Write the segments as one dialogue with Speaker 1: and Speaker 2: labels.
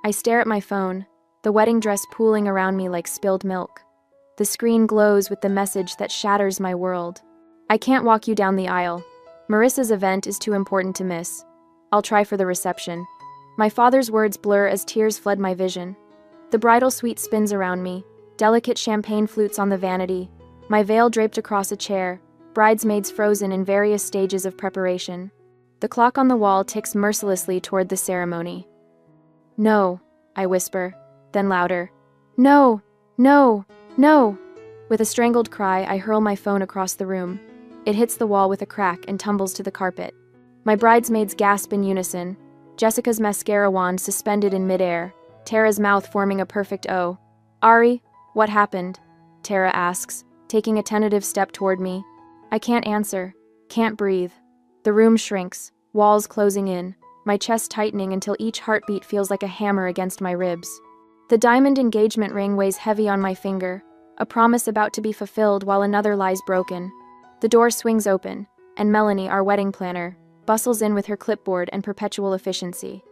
Speaker 1: I stare at my phone, the wedding dress pooling around me like spilled milk. The screen glows with the message that shatters my world. I can't walk you down the aisle. Marissa's event is too important to miss. I'll try for the reception. My father's words blur as tears flood my vision. The bridal suite spins around me, delicate champagne flutes on the vanity, my veil draped across a chair, bridesmaids frozen in various stages of preparation. The clock on the wall ticks mercilessly toward the ceremony. No, I whisper, then louder. No, no, no. With a strangled cry, I hurl my phone across the room. It hits the wall with a crack and tumbles to the carpet. My bridesmaids gasp in unison, Jessica's mascara wand suspended in midair, Tara's mouth forming a perfect O. Ari, what happened? Tara asks, taking a tentative step toward me. I can't answer, can't breathe. The room shrinks, walls closing in, my chest tightening until each heartbeat feels like a hammer against my ribs. The diamond engagement ring weighs heavy on my finger, a promise about to be fulfilled while another lies broken. The door swings open, and Melanie, our wedding planner, bustles in with her clipboard and perpetual efficiency.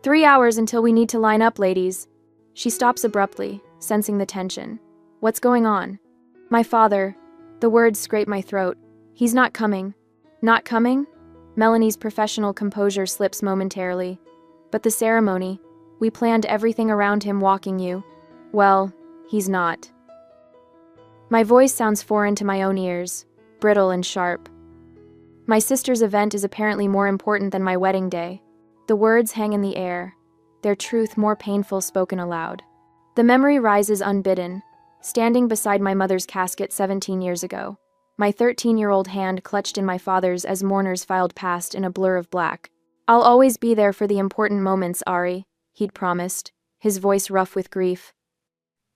Speaker 1: 3 hours until we need to line up, ladies. She stops abruptly, sensing the tension. What's going on? My father. The words scrape my throat. He's not coming. Not coming? Melanie's professional composure slips momentarily. But the ceremony, we planned everything around him walking you. Well, he's not. My voice sounds foreign to my own ears, brittle and sharp. My sister's event is apparently more important than my wedding day. The words hang in the air, their truth more painful spoken aloud. The memory rises unbidden, standing beside my mother's casket 17 years ago. My 13-year-old hand clutched in my father's as mourners filed past in a blur of black. I'll always be there for the important moments, Ari, he'd promised, his voice rough with grief.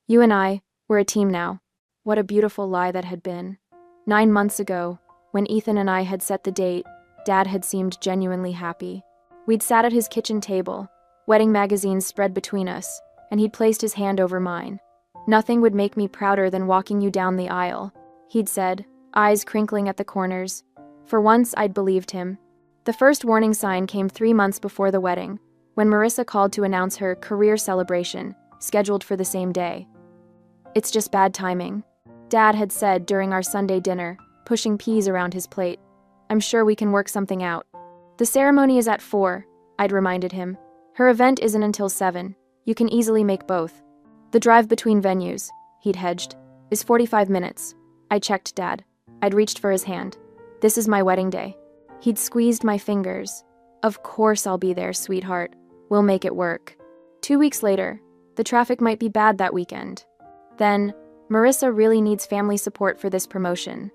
Speaker 1: You and I, we're a team now. What a beautiful lie that had been. 9 months ago, when Ethan and I had set the date, Dad had seemed genuinely happy. We'd sat at his kitchen table, wedding magazines spread between us, and he'd placed his hand over mine. Nothing would make me prouder than walking you down the aisle, he'd said, eyes crinkling at the corners. For once, I'd believed him. The first warning sign came 3 months before the wedding, when Marissa called to announce her career celebration, scheduled for the same day. It's just bad timing, Dad had said during our Sunday dinner, pushing peas around his plate. I'm sure we can work something out. The ceremony is at 4, I'd reminded him. Her event isn't until 7. You can easily make both. The drive between venues, he'd hedged, is 45 minutes. I checked Dad. I'd reached for his hand. This is my wedding day. He'd squeezed my fingers. Of course I'll be there, sweetheart. We'll make it work. 2 weeks later, the traffic might be bad that weekend. Then, Marissa really needs family support for this promotion.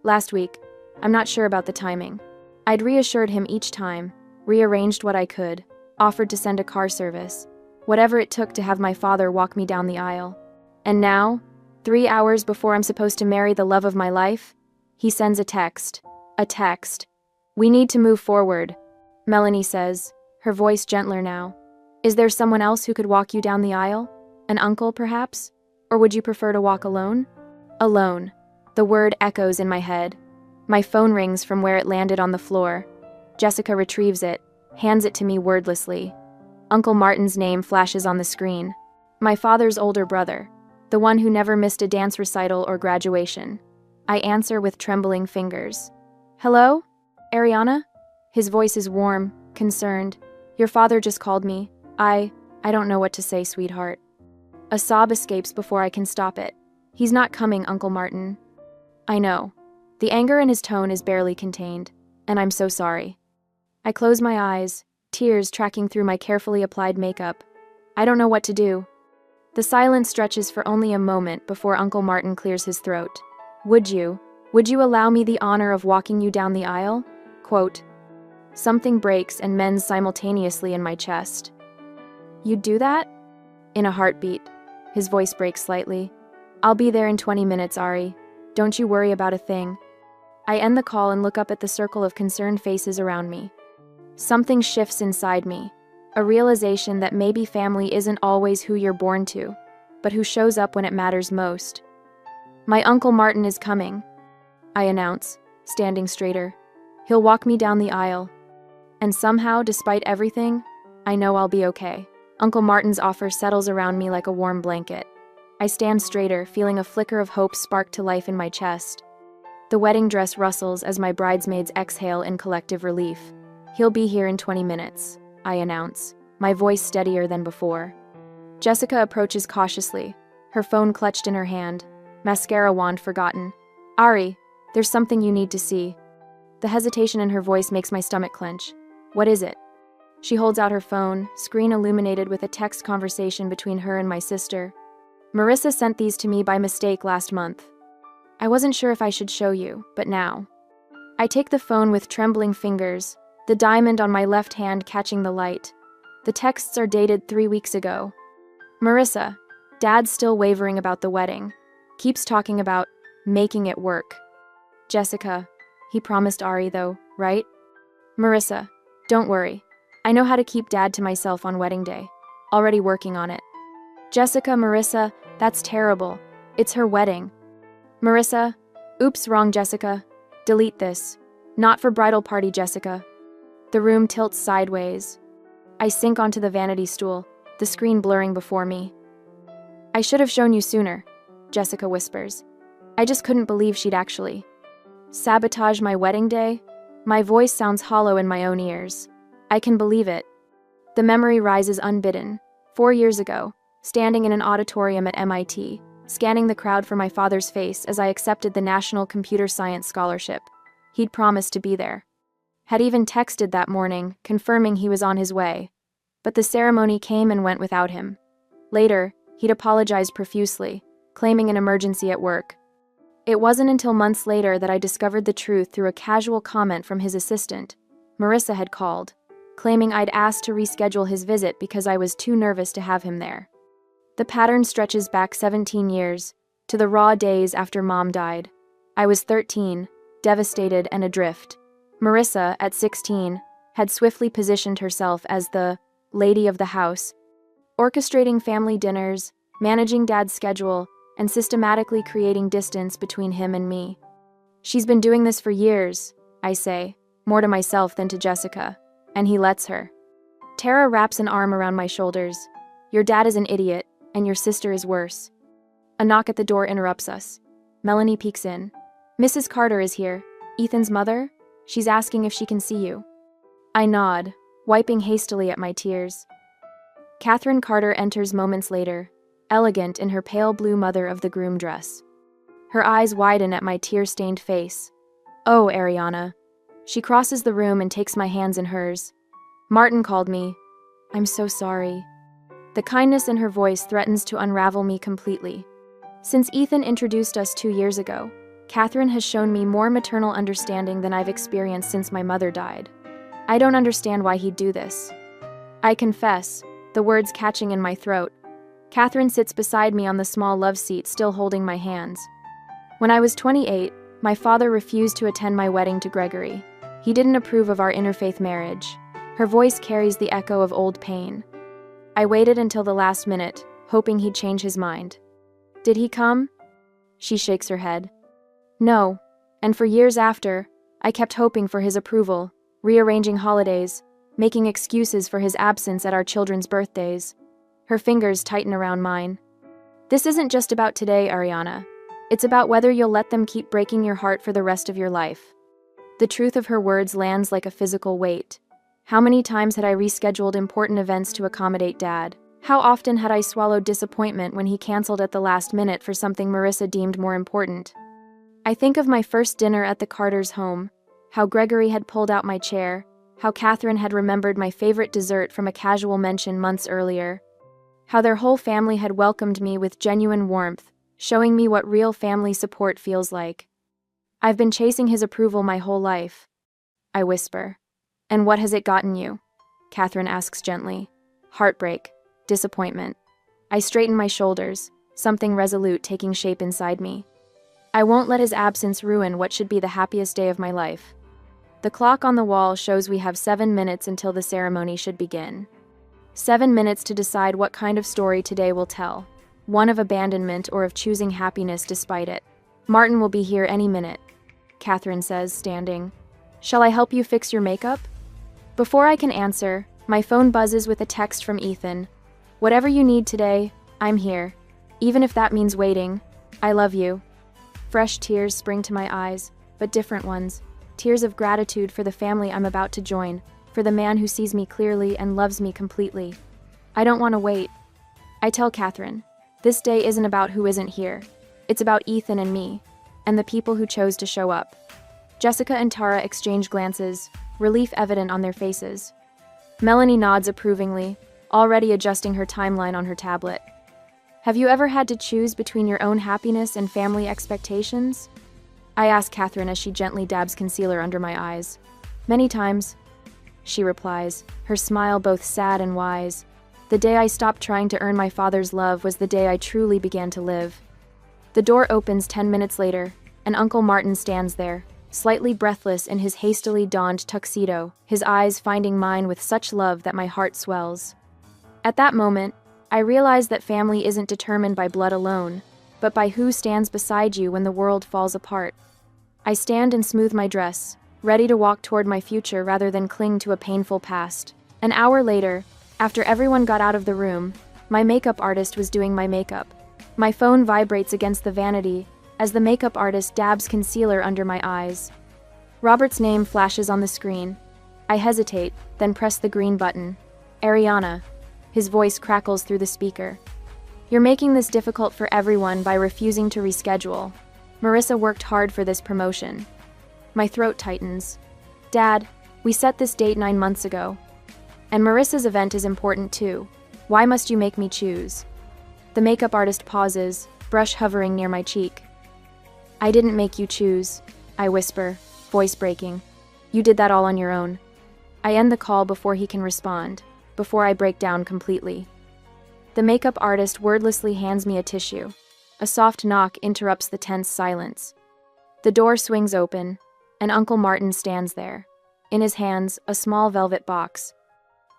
Speaker 1: Last week, I'm not sure about the timing. I'd reassured him each time, rearranged what I could, offered to send a car service, whatever it took to have my father walk me down the aisle. And now, 3 hours before I'm supposed to marry the love of my life, he sends a text. A text. We need to move forward, Melanie says, her voice gentler now. Is there someone else who could walk you down the aisle? An uncle, perhaps? Or would you prefer to walk alone? Alone. The word echoes in my head. My phone rings from where it landed on the floor. Jessica retrieves it, hands it to me wordlessly. Uncle Martin's name flashes on the screen. My father's older brother, the one who never missed a dance recital or graduation. I answer with trembling fingers. Hello? Ariana? His voice is warm, concerned. Your father just called me. I don't know what to say, sweetheart. A sob escapes before I can stop it. He's not coming, Uncle Martin. I know. The anger in his tone is barely contained, and I'm so sorry. I close my eyes, tears tracking through my carefully applied makeup. I don't know what to do. The silence stretches for only a moment before Uncle Martin clears his throat. Would you allow me the honor of walking you down the aisle? Quote. Something breaks and mends simultaneously in my chest. You'd do that? In a heartbeat. His voice breaks slightly. I'll be there in 20 minutes, Ari. Don't you worry about a thing. I end the call and look up at the circle of concerned faces around me. Something shifts inside me, a realization that maybe family isn't always who you're born to, but who shows up when it matters most. My Uncle Martin is coming, I announce, standing straighter. He'll walk me down the aisle. And somehow, despite everything, I know I'll be okay. Uncle Martin's offer settles around me like a warm blanket. I stand straighter, feeling a flicker of hope spark to life in my chest. The wedding dress rustles as my bridesmaids exhale in collective relief. He'll be here in 20 minutes, I announce, my voice steadier than before. Jessica approaches cautiously, her phone clutched in her hand, mascara wand forgotten. Ari, there's something you need to see. The hesitation in her voice makes my stomach clench. What is it? She holds out her phone, screen illuminated with a text conversation between her and my sister. Marissa sent these to me by mistake last month. I wasn't sure if I should show you, but now. I take the phone with trembling fingers, the diamond on my left hand catching the light. The texts are dated 3 weeks ago. Marissa, Dad's still wavering about the wedding. Keeps talking about making it work. Jessica, he promised Ari though, right? Marissa, don't worry. I know how to keep Dad to myself on wedding day. Already working on it. Jessica, Marissa, that's terrible. It's her wedding. Marissa, oops, wrong Jessica. Delete this. Not for bridal party, Jessica. The room tilts sideways. I sink onto the vanity stool, the screen blurring before me. I should have shown you sooner, Jessica whispers. I just couldn't believe she'd actually sabotage my wedding day. My voice sounds hollow in my own ears. I can believe it. The memory rises unbidden. 4 years ago, standing in an auditorium at MIT, scanning the crowd for my father's face as I accepted the National Computer Science Scholarship. He'd promised to be there. Had even texted that morning, confirming he was on his way. But the ceremony came and went without him. Later, he'd apologized profusely, claiming an emergency at work. It wasn't until months later that I discovered the truth through a casual comment from his assistant. Marissa had called, claiming I'd asked to reschedule his visit because I was too nervous to have him there. The pattern stretches back 17 years, to the raw days after Mom died. I was 13, devastated and adrift. Marissa, at 16, had swiftly positioned herself as the lady of the house, orchestrating family dinners, managing Dad's schedule, and systematically creating distance between him and me. She's been doing this for years, I say, more to myself than to Jessica, and he lets her. Tara wraps an arm around my shoulders. Your dad is an idiot, and your sister is worse. A knock at the door interrupts us. Melanie peeks in. Mrs. Carter is here. Ethan's mother? She's asking if she can see you. I nod, wiping hastily at my tears. Catherine Carter enters moments later, elegant in her pale blue mother of the groom dress. Her eyes widen at my tear-stained face. Oh, Ariana. She crosses the room and takes my hands in hers. Martin called me. I'm so sorry. The kindness in her voice threatens to unravel me completely. Since Ethan introduced us 2 years ago, Catherine has shown me more maternal understanding than I've experienced since my mother died. I don't understand why he'd do this. I confess, the words catching in my throat. Catherine sits beside me on the small love seat, still holding my hands. When I was 28, my father refused to attend my wedding to Gregory. He didn't approve of our interfaith marriage. Her voice carries the echo of old pain. I waited until the last minute, hoping he'd change his mind. Did he come? She shakes her head. No, and for years after, I kept hoping for his approval, rearranging holidays, making excuses for his absence at our children's birthdays. Her fingers tighten around mine. This isn't just about today, Ariana. It's about whether you'll let them keep breaking your heart for the rest of your life. The truth of her words lands like a physical weight. How many times had I rescheduled important events to accommodate Dad? How often had I swallowed disappointment when he canceled at the last minute for something Marissa deemed more important? I think of my first dinner at the Carters' home, how Gregory had pulled out my chair, how Catherine had remembered my favorite dessert from a casual mention months earlier, how their whole family had welcomed me with genuine warmth, showing me what real family support feels like. I've been chasing his approval my whole life. I whisper. And what has it gotten you? Catherine asks gently. Heartbreak. Disappointment. I straighten my shoulders, something resolute taking shape inside me. I won't let his absence ruin what should be the happiest day of my life. The clock on the wall shows we have 7 minutes until the ceremony should begin. 7 minutes to decide what kind of story today will tell. One of abandonment or of choosing happiness despite it. Martin will be here any minute, Catherine says, standing. Shall I help you fix your makeup? Before I can answer, my phone buzzes with a text from Ethan. Whatever you need today, I'm here. Even if that means waiting, I love you. Fresh tears spring to my eyes, but different ones. Tears of gratitude for the family I'm about to join, for the man who sees me clearly and loves me completely. I don't want to wait. I tell Catherine, this day isn't about who isn't here. It's about Ethan and me, and the people who chose to show up. Jessica and Tara exchange glances, relief evident on their faces. Melanie nods approvingly, already adjusting her timeline on her tablet. Have you ever had to choose between your own happiness and family expectations? I ask Catherine as she gently dabs concealer under my eyes. Many times, she replies, her smile both sad and wise. The day I stopped trying to earn my father's love was the day I truly began to live. The door opens 10 minutes later, and Uncle Martin stands there, slightly breathless in his hastily donned tuxedo, his eyes finding mine with such love that my heart swells. At that moment, I realize that family isn't determined by blood alone, but by who stands beside you when the world falls apart. I stand and smooth my dress, ready to walk toward my future rather than cling to a painful past. An hour later, after everyone got out of the room, my makeup artist was doing my makeup. My phone vibrates against the vanity as the makeup artist dabs concealer under my eyes. Robert's name flashes on the screen. I hesitate, then press the green button. Ariana. His voice crackles through the speaker. You're making this difficult for everyone by refusing to reschedule. Marissa worked hard for this promotion. My throat tightens. Dad, we set this date 9 months ago. And Marissa's event is important too. Why must you make me choose? The makeup artist pauses, brush hovering near my cheek. I didn't make you choose, I whisper, voice breaking. You did that all on your own. I end the call before he can respond, before I break down completely. The makeup artist wordlessly hands me a tissue. A soft knock interrupts the tense silence. The door swings open, and Uncle Martin stands there. In his hands, a small velvet box.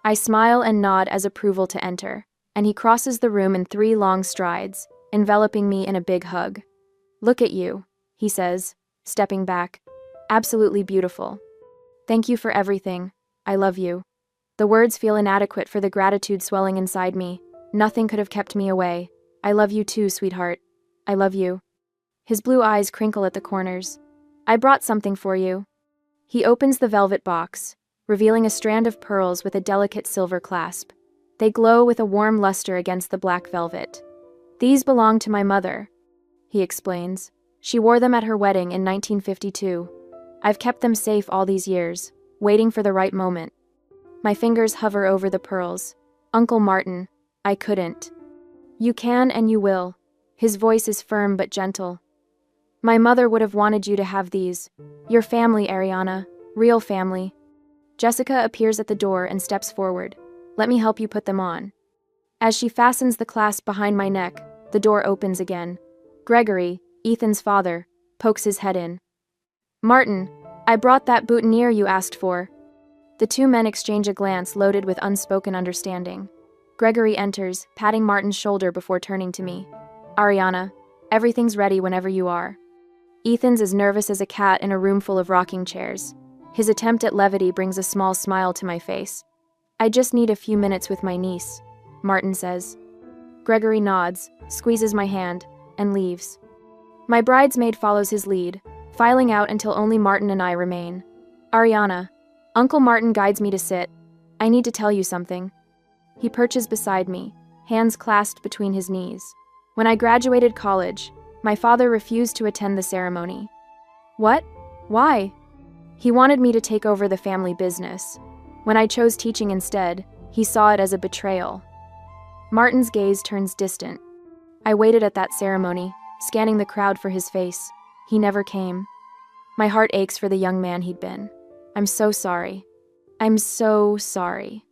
Speaker 1: I smile and nod as approval to enter, and he crosses the room in 3 long strides, enveloping me in a big hug. Look at you, he says, stepping back. Absolutely beautiful. Thank you for everything. I love you. The words feel inadequate for the gratitude swelling inside me. Nothing could have kept me away. I love you too, sweetheart. I love you. His blue eyes crinkle at the corners. I brought something for you. He opens the velvet box, revealing a strand of pearls with a delicate silver clasp. They glow with a warm luster against the black velvet. These belong to my mother, he explains. She wore them at her wedding in 1952. I've kept them safe all these years, waiting for the right moment. My fingers hover over the pearls. Uncle Martin, I couldn't. You can and you will. His voice is firm but gentle. My mother would have wanted you to have these. Your family, Ariana. Real family. Jessica appears at the door and steps forward. Let me help you put them on. As she fastens the clasp behind my neck, the door opens again. Gregory, Ethan's father, pokes his head in. Martin, I brought that boutonniere you asked for. The 2 men exchange a glance loaded with unspoken understanding. Gregory enters, patting Martin's shoulder before turning to me. Ariana, everything's ready whenever you are. Ethan's as nervous as a cat in a room full of rocking chairs. His attempt at levity brings a small smile to my face. I just need a few minutes with my niece, Martin says. Gregory nods, squeezes my hand, and leaves. My bridesmaid follows his lead, filing out until only Martin and I remain. Ariana, Uncle Martin guides me to sit. I need to tell you something. He perches beside me, hands clasped between his knees. When I graduated college, my father refused to attend the ceremony. What? Why? He wanted me to take over the family business. When I chose teaching instead, he saw it as a betrayal. Martin's gaze turns distant. I waited at that ceremony, scanning the crowd for his face. He never came. My heart aches for the young man he'd been. I'm so sorry. I'm so sorry.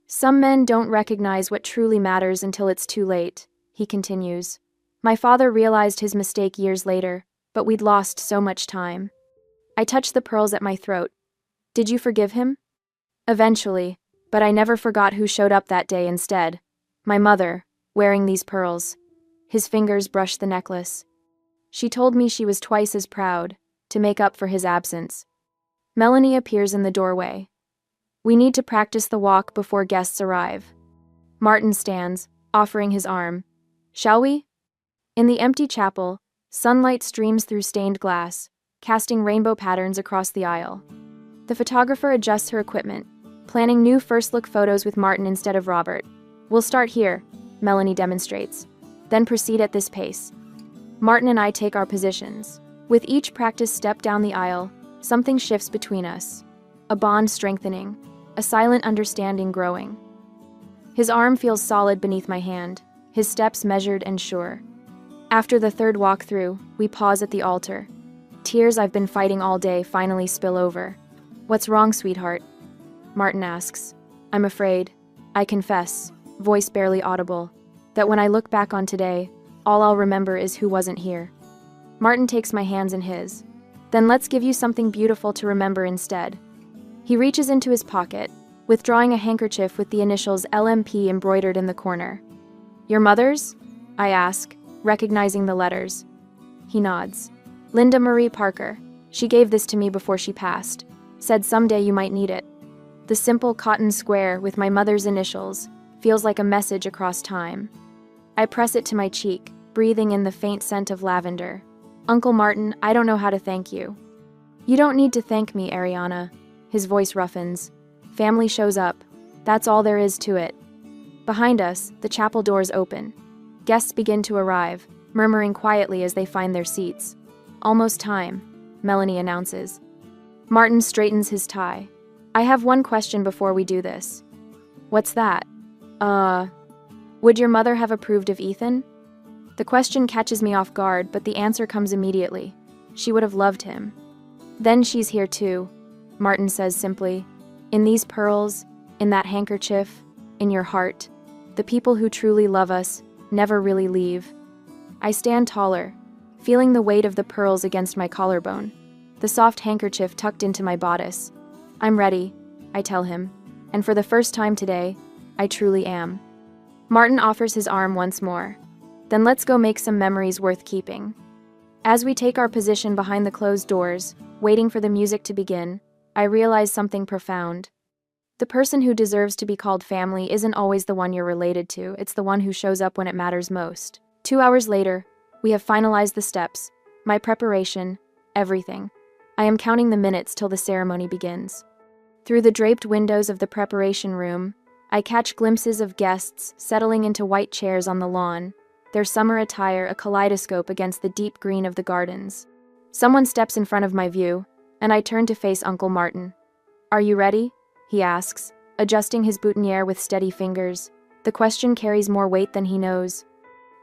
Speaker 1: Some men don't recognize what truly matters until it's too late, he continues. My father realized his mistake years later, but we'd lost so much time. I touched the pearls at my throat. Did you forgive him? Eventually, but I never forgot who showed up that day instead. My mother, wearing these pearls. His fingers brushed the necklace. She told me she was twice as proud, to make up for his absence. Melanie appears in the doorway. We need to practice the walk before guests arrive. Martin stands, offering his arm. Shall we? In the empty chapel, sunlight streams through stained glass, casting rainbow patterns across the aisle. The photographer adjusts her equipment, planning new first-look photos with Martin instead of Robert. We'll start here, Melanie demonstrates, then proceed at this pace. Martin and I take our positions. With each practice step down the aisle, something shifts between us. A bond strengthening, a silent understanding growing. His arm feels solid beneath my hand, his steps measured and sure. After the third walk through, we pause at the altar. Tears I've been fighting all day finally spill over. What's wrong, sweetheart? Martin asks. I'm afraid, I confess, voice barely audible, that when I look back on today, all I'll remember is who wasn't here. Martin takes my hands in his. Then let's give you something beautiful to remember instead. He reaches into his pocket, withdrawing a handkerchief with the initials LMP embroidered in the corner. Your mother's? I ask, recognizing the letters. He nods. Linda Marie Parker. She gave this to me before she passed. Said someday you might need it. The simple cotton square with my mother's initials feels like a message across time. I press it to my cheek, breathing in the faint scent of lavender. Uncle Martin, I don't know how to thank you. You don't need to thank me, Ariana. His voice roughens. Family shows up. That's all there is to it. Behind us, the chapel doors open. Guests begin to arrive, murmuring quietly as they find their seats. Almost time, Melanie announces. Martin straightens his tie. I have one question before we do this. What's that? Would your mother have approved of Ethan? The question catches me off guard, but the answer comes immediately. She would have loved him. Then she's here too, Martin says simply. In these pearls, in that handkerchief, in your heart. The people who truly love us never really leave. I stand taller, feeling the weight of the pearls against my collarbone, the soft handkerchief tucked into my bodice. I'm ready, I tell him, and for the first time today, I truly am. Martin offers his arm once more. Then let's go make some memories worth keeping. As we take our position behind the closed doors, waiting for the music to begin, I realize something profound. The person who deserves to be called family isn't always the one you're related to, it's the one who shows up when it matters most. 2 hours later, we have finalized the steps, my preparation, everything. I am counting the minutes till the ceremony begins. Through the draped windows of the preparation room, I catch glimpses of guests settling into white chairs on the lawn, their summer attire a kaleidoscope against the deep green of the gardens. Someone steps in front of my view, and I turn to face Uncle Martin. Are you ready? He asks, adjusting his boutonniere with steady fingers. The question carries more weight than he knows.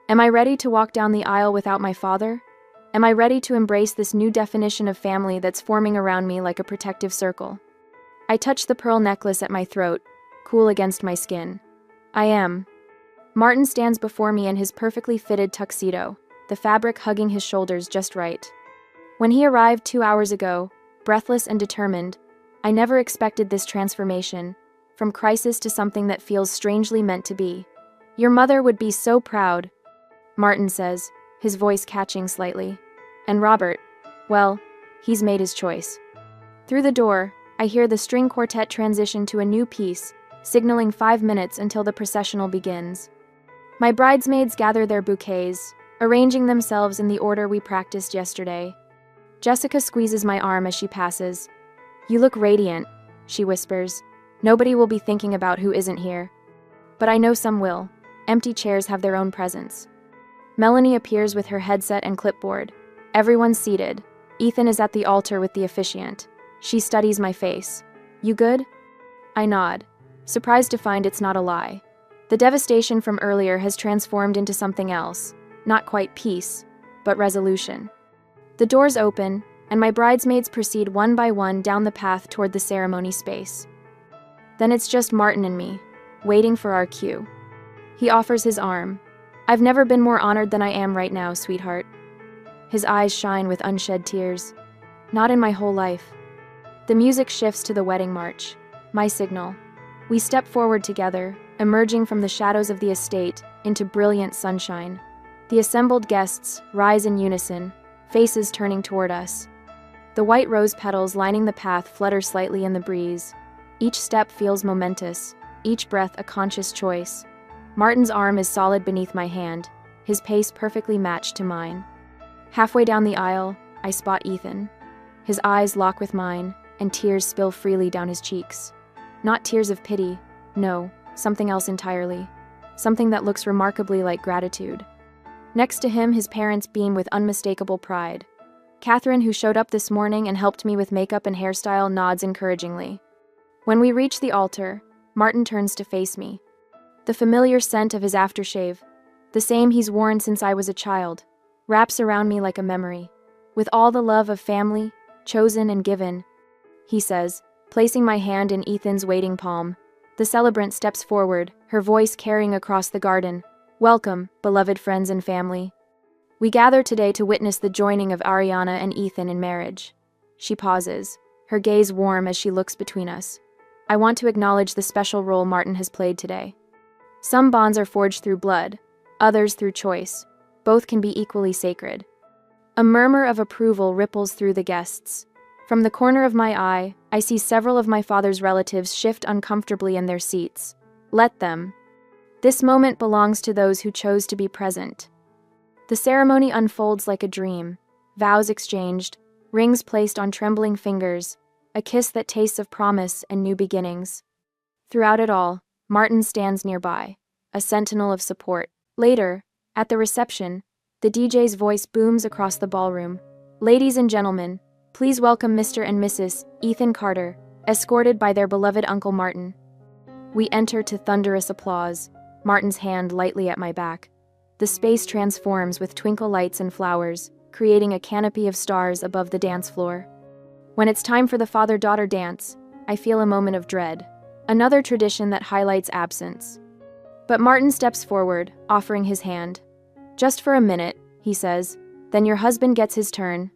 Speaker 1: Am I ready to walk down the aisle without my father? Am I ready to embrace this new definition of family that's forming around me like a protective circle? I touch the pearl necklace at my throat, cool against my skin. I am. Martin stands before me in his perfectly fitted tuxedo, the fabric hugging his shoulders just right. When he arrived 2 hours ago, breathless and determined, I never expected this transformation, from crisis to something that feels strangely meant to be. Your mother would be so proud, Martin says, his voice catching slightly. And Robert, well, he's made his choice. Through the door, I hear the string quartet transition to a new piece, signaling 5 minutes until the processional begins. My bridesmaids gather their bouquets, arranging themselves in the order we practiced yesterday. Jessica squeezes my arm as she passes. You look radiant, she whispers. Nobody will be thinking about who isn't here. But I know some will. Empty chairs have their own presence. Melanie appears with her headset and clipboard. Everyone's seated. Ethan is at the altar with the officiant. She studies my face. You good? I nod, surprised to find it's not a lie. The devastation from earlier has transformed into something else. Not quite peace, but resolution. The doors open, and my bridesmaids proceed one by one down the path toward the ceremony space. Then it's just Martin and me, waiting for our cue. He offers his arm. I've never been more honored than I am right now, sweetheart. His eyes shine with unshed tears. Not in my whole life. The music shifts to the wedding march, my signal. We step forward together, emerging from the shadows of the estate into brilliant sunshine. The assembled guests rise in unison, faces turning toward us. The white rose petals lining the path flutter slightly in the breeze. Each step feels momentous, each breath a conscious choice. Martin's arm is solid beneath my hand, his pace perfectly matched to mine. Halfway down the aisle, I spot Ethan. His eyes lock with mine, and tears spill freely down his cheeks. Not tears of pity, no, something else entirely. Something that looks remarkably like gratitude. Next to him, his parents beam with unmistakable pride. Catherine, who showed up this morning and helped me with makeup and hairstyle, nods encouragingly. When we reach the altar, Martin turns to face me. The familiar scent of his aftershave, the same he's worn since I was a child, wraps around me like a memory. With all the love of family, chosen and given, he says, placing my hand in Ethan's waiting palm. The celebrant steps forward, her voice carrying across the garden. Welcome, beloved friends and family. We gather today to witness the joining of Ariana and Ethan in marriage. She pauses, her gaze warm as she looks between us. I want to acknowledge the special role Martin has played today. Some bonds are forged through blood, others through choice. Both can be equally sacred. A murmur of approval ripples through the guests. From the corner of my eye, I see several of my father's relatives shift uncomfortably in their seats. Let them. This moment belongs to those who chose to be present. The ceremony unfolds like a dream. Vows exchanged, rings placed on trembling fingers, a kiss that tastes of promise and new beginnings. Throughout it all, Martin stands nearby, a sentinel of support. Later, at the reception, the DJ's voice booms across the ballroom. Ladies and gentlemen, please welcome Mr. and Mrs. Ethan Carter, escorted by their beloved Uncle Martin. We enter to thunderous applause, Martin's hand lightly at my back. The space transforms with twinkle lights and flowers, creating a canopy of stars above the dance floor. When it's time for the father-daughter dance, I feel a moment of dread, another tradition that highlights absence. But Martin steps forward, offering his hand. Just for a minute, he says, then your husband gets his turn.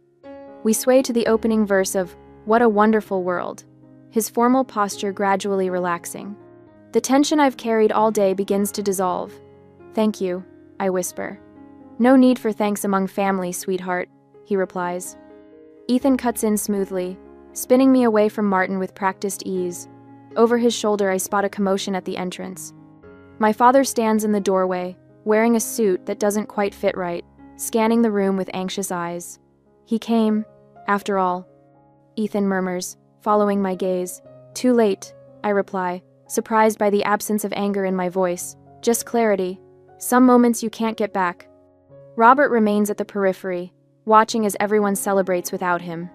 Speaker 1: We sway to the opening verse of What a Wonderful World, his formal posture gradually relaxing. The tension I've carried all day begins to dissolve. Thank you, I whisper. No need for thanks among family, sweetheart, he replies. Ethan cuts in smoothly, spinning me away from Martin with practiced ease. Over his shoulder, I spot a commotion at the entrance. My father stands in the doorway, wearing a suit that doesn't quite fit right, scanning the room with anxious eyes. He came, after all, Ethan murmurs, following my gaze. Too late, I reply, surprised by the absence of anger in my voice. Just clarity. Some moments you can't get back. Robert remains at the periphery, watching as everyone celebrates without him.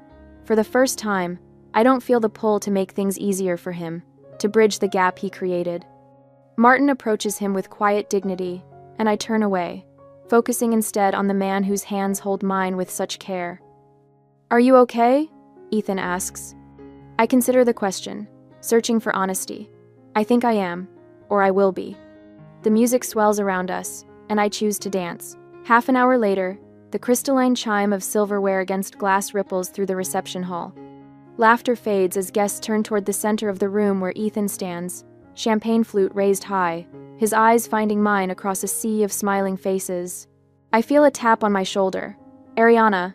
Speaker 1: For the first time, I don't feel the pull to make things easier for him, to bridge the gap he created. Martin approaches him with quiet dignity, and I turn away, focusing instead on the man whose hands hold mine with such care. Are you okay? Ethan asks. I consider the question, searching for honesty. I think I am, or I will be. The music swells around us, and I choose to dance. Half an hour later, the crystalline chime of silverware against glass ripples through the reception hall. Laughter fades as guests turn toward the center of the room where Ethan stands, champagne flute raised high, his eyes finding mine across a sea of smiling faces. I feel a tap on my shoulder. Ariana.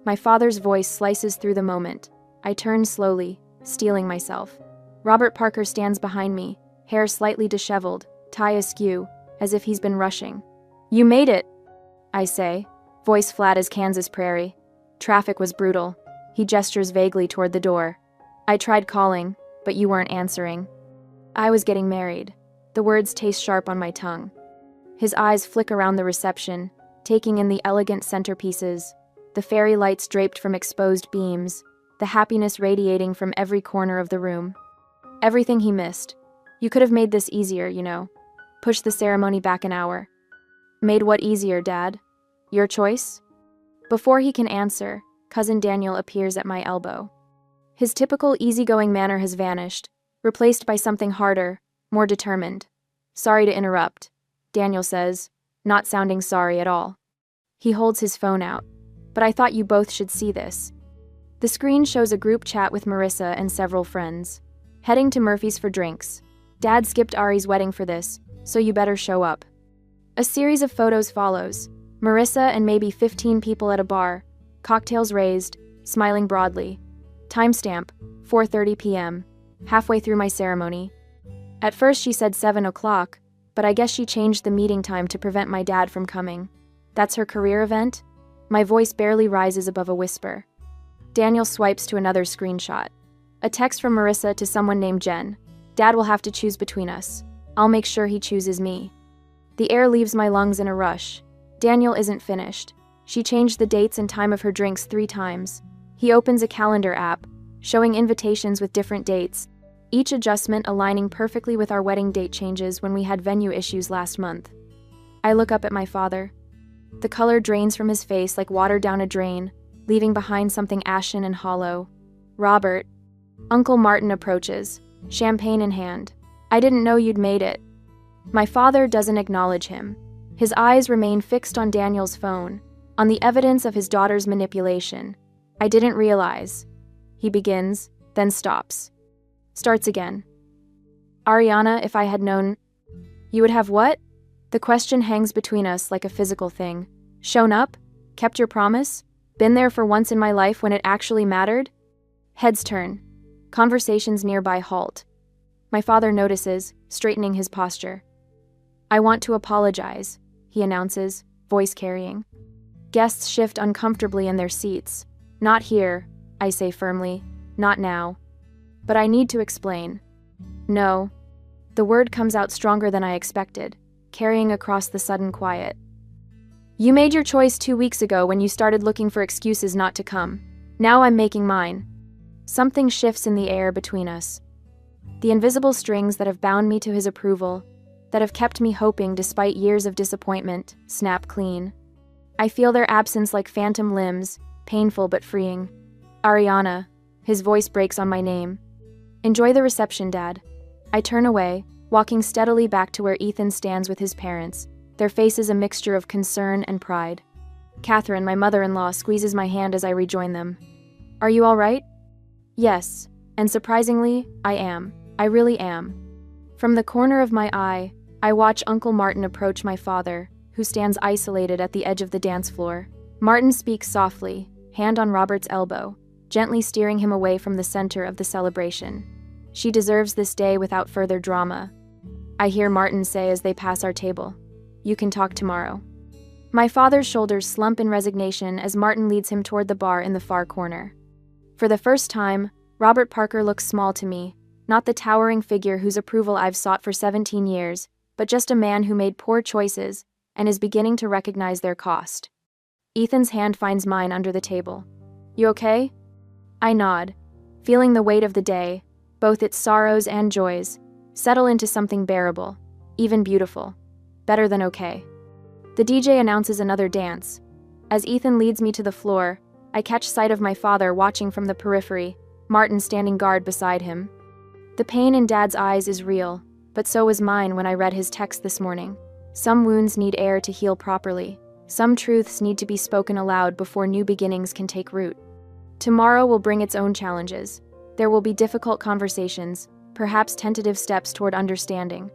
Speaker 1: My father's voice slices through the moment. I turn slowly, steeling myself. Robert Parker stands behind me, hair slightly disheveled, tie askew, as if he's been rushing. You made it, I say, voice flat as Kansas prairie. Traffic was brutal. He gestures vaguely toward the door. I tried calling, but you weren't answering. I was getting married. The words taste sharp on my tongue. His eyes flick around the reception, taking in the elegant centerpieces, the fairy lights draped from exposed beams, the happiness radiating from every corner of the room. Everything he missed. You could have made this easier, you know. Pushed the ceremony back an hour. Made what easier, Dad? Your choice? Before he can answer, Cousin Daniel appears at my elbow. His typical easygoing manner has vanished, replaced by something harder, more determined. Sorry to interrupt, Daniel says, not sounding sorry at all. He holds his phone out. But I thought you both should see this. The screen shows a group chat with Marissa and several friends. Heading to Murphy's for drinks. Dad skipped Ari's wedding for this, so you better show up. A series of photos follows. Marissa and maybe 15 people at a bar, cocktails raised, smiling broadly. Timestamp, 4:30 p.m., halfway through my ceremony. At first she said 7 o'clock, but I guess she changed the meeting time to prevent my dad from coming. That's her career event? My voice barely rises above a whisper. Daniel swipes to another screenshot. A text from Marissa to someone named Jen. Dad will have to choose between us. I'll make sure he chooses me. The air leaves my lungs in a rush. Daniel isn't finished. She changed the dates and time of her drinks 3 times. He opens a calendar app, showing invitations with different dates, each adjustment aligning perfectly with our wedding date changes when we had venue issues last month. I look up at my father. The color drains from his face like water down a drain, leaving behind something ashen and hollow. Robert. Uncle Martin approaches, champagne in hand. I didn't know you'd made it. My father doesn't acknowledge him. His eyes remain fixed on Daniel's phone, on the evidence of his daughter's manipulation. I didn't realize. He begins, then stops. Starts again. Ariana, if I had known... You would have what? The question hangs between us like a physical thing. Shown up? Kept your promise? Been there for once in my life when it actually mattered? Heads turn. Conversations nearby halt. My father notices, straightening his posture. I want to apologize, he announces, voice carrying. Guests shift uncomfortably in their seats. Not here, I say firmly. Not now. But I need to explain. No. The word comes out stronger than I expected, carrying across the sudden quiet. You made your choice 2 weeks ago when you started looking for excuses not to come. Now I'm making mine. Something shifts in the air between us. The invisible strings that have bound me to his approval, that have kept me hoping despite years of disappointment, snap clean. I feel their absence like phantom limbs, painful but freeing. Ariana. His voice breaks on my name. Enjoy the reception, Dad. I turn away, walking steadily back to where Ethan stands with his parents, their faces a mixture of concern and pride. Catherine, my mother-in-law, squeezes my hand as I rejoin them. Are you all right? Yes, and surprisingly, I am. I really am. From the corner of my eye, I watch Uncle Martin approach my father, who stands isolated at the edge of the dance floor. Martin speaks softly, hand on Robert's elbow, gently steering him away from the center of the celebration. She deserves this day without further drama. I hear Martin say as they pass our table. You can talk tomorrow. My father's shoulders slump in resignation as Martin leads him toward the bar in the far corner. For the first time, Robert Parker looks small to me, not the towering figure whose approval I've sought for 17 years, but just a man who made poor choices and is beginning to recognize their cost. Ethan's hand finds mine under the table. You okay? I nod, feeling the weight of the day, both its sorrows and joys, settle into something bearable, even beautiful, better than okay. The DJ announces another dance. As Ethan leads me to the floor, I catch sight of my father watching from the periphery, Martin standing guard beside him. The pain in Dad's eyes is real, but so was mine when I read his text this morning. Some wounds need air to heal properly. Some truths need to be spoken aloud before new beginnings can take root. Tomorrow will bring its own challenges. There will be difficult conversations, perhaps tentative steps toward understanding.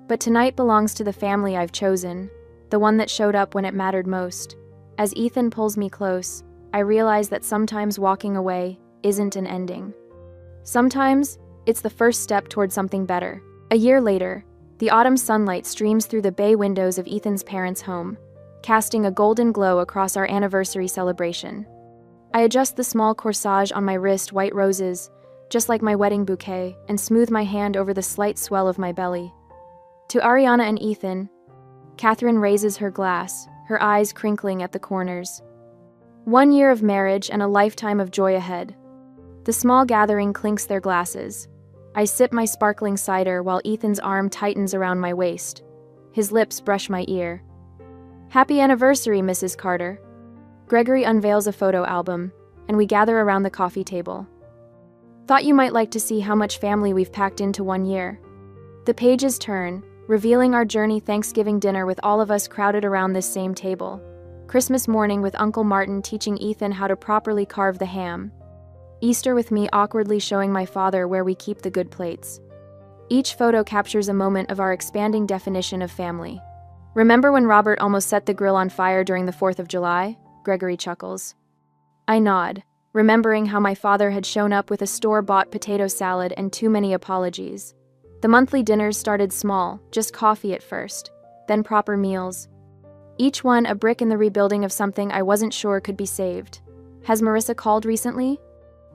Speaker 1: But tonight belongs to the family I've chosen, the one that showed up when it mattered most. As Ethan pulls me close, I realize that sometimes walking away isn't an ending. Sometimes, it's the first step toward something better. A year later, the autumn sunlight streams through the bay windows of Ethan's parents' home, casting a golden glow across our anniversary celebration. I adjust the small corsage on my wrist, white roses, just like my wedding bouquet, and smooth my hand over the slight swell of my belly. To Ariana and Ethan, Catherine raises her glass, her eyes crinkling at the corners. 1 year of marriage and a lifetime of joy ahead. The small gathering clinks their glasses. I sip my sparkling cider while Ethan's arm tightens around my waist. His lips brush my ear. Happy anniversary, Mrs. Carter. Gregory unveils a photo album, and we gather around the coffee table. Thought you might like to see how much family we've packed into 1 year. The pages turn, revealing our journey Thanksgiving dinner with all of us crowded around this same table. Christmas morning with Uncle Martin teaching Ethan how to properly carve the ham. Easter with me awkwardly showing my father where we keep the good plates. Each photo captures a moment of our expanding definition of family. Remember when Robert almost set the grill on fire during the 4th of July? Gregory chuckles. I nod, remembering how my father had shown up with a store-bought potato salad and too many apologies. The monthly dinners started small, just coffee at first, then proper meals. Each one a brick in the rebuilding of something I wasn't sure could be saved. Has Marissa called recently?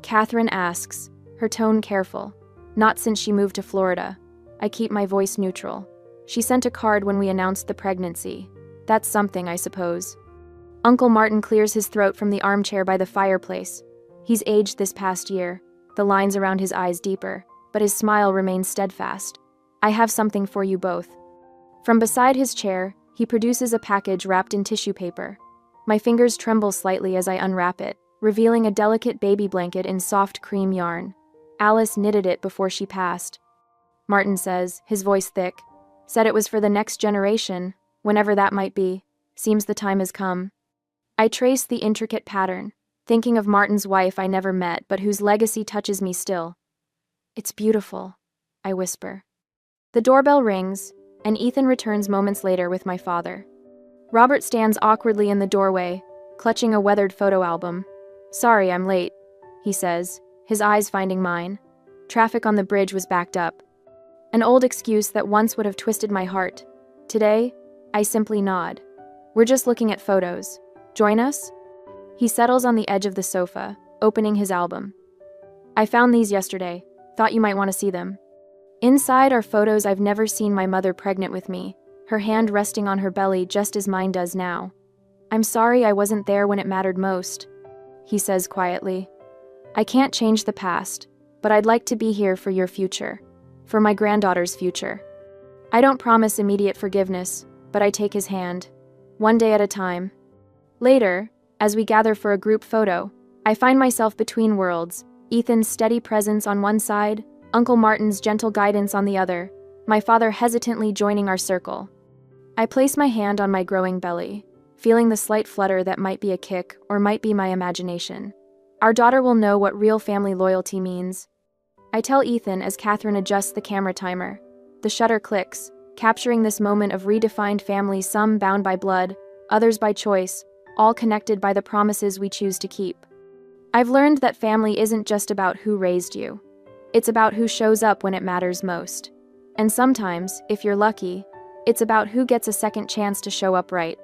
Speaker 1: Catherine asks, her tone careful. Not since she moved to Florida. I keep my voice neutral. She sent a card when we announced the pregnancy. That's something, I suppose. Uncle Martin clears his throat from the armchair by the fireplace. He's aged this past year, the lines around his eyes deeper, but his smile remains steadfast. I have something for you both. From beside his chair, he produces a package wrapped in tissue paper. My fingers tremble slightly as I unwrap it, revealing a delicate baby blanket in soft cream yarn. Alice knitted it before she passed. Martin says, his voice thick. Said it was for the next generation, whenever that might be. Seems the time has come. I trace the intricate pattern, thinking of Martin's wife I never met but whose legacy touches me still. It's beautiful, I whisper. The doorbell rings, and Ethan returns moments later with my father. Robert stands awkwardly in the doorway, clutching a weathered photo album. Sorry, I'm late, he says, his eyes finding mine. Traffic on the bridge was backed up. An old excuse that once would have twisted my heart. Today, I simply nod. We're just looking at photos. Join us? He settles on the edge of the sofa, opening his album. I found these yesterday. Thought you might want to see them. Inside are photos I've never seen my mother pregnant with me, her hand resting on her belly just as mine does now. I'm sorry I wasn't there when it mattered most, he says quietly. I can't change the past, but I'd like to be here for your future, for my granddaughter's future. I don't promise immediate forgiveness, but I take his hand, one day at a time. Later, as we gather for a group photo, I find myself between worlds, Ethan's steady presence on one side, Uncle Martin's gentle guidance on the other, my father hesitantly joining our circle. I place my hand on my growing belly, feeling the slight flutter that might be a kick or might be my imagination. Our daughter will know what real family loyalty means. I tell Ethan as Catherine adjusts the camera timer. The shutter clicks, capturing this moment of redefined families, some bound by blood, others by choice, all connected by the promises we choose to keep. I've learned that family isn't just about who raised you. It's about who shows up when it matters most. And sometimes, if you're lucky, it's about who gets a second chance to show up right.